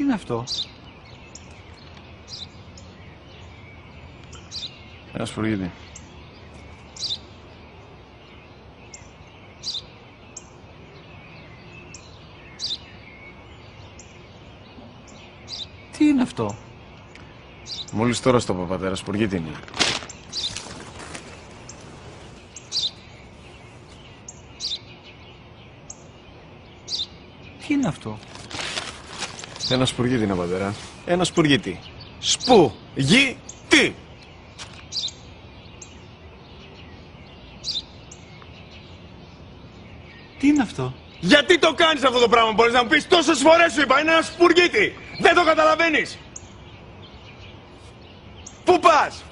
Τι είναι αυτό? Ένα σπουργίτη. Τι είναι αυτό? Μόλις τώρα στο πατέρα, σπουργίτη είναι. Τι είναι αυτό? Ένα σπουργίτη είναι, πατέρα. Ένα σπουργίτη. Σπου-γι-τι! Τι είναι αυτό? Γιατί το κάνεις αυτό το πράγμα, μπορείς να μου πεις? Τόσες φορές σου είπα, είναι ένα σπουργίτη! Δεν το καταλαβαίνεις! Πού πας?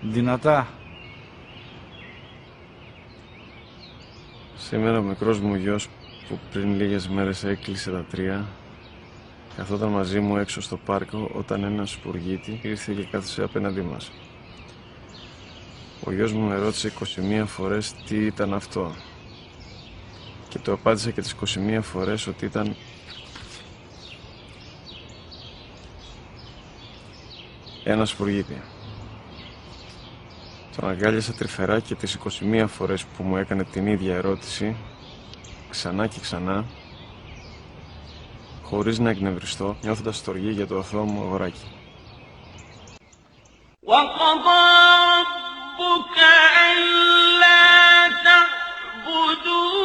Δυνατά. Σήμερα ο μικρός μου γιος που πριν λίγες μέρες έκλεισε τα 3 καθόταν μαζί μου έξω στο πάρκο όταν ένας σπουργίτη ήρθε και κάθισε απέναντί μας. Ο γιος μου με ρώτησε 21 φορές τι ήταν αυτό και το απάντησα και τις 21 φορές ότι ήταν ένα σπουργίτη. Τον αγκάλιασα τρυφερά και τις 21 φορές που μου έκανε την ίδια ερώτηση, ξανά και ξανά, χωρίς να εκνευριστώ, νιώθοντας στοργή για το αθώο μου αγοράκι. وَقَضَى رَبُّكَ أَلَّا تَعْبُدُوا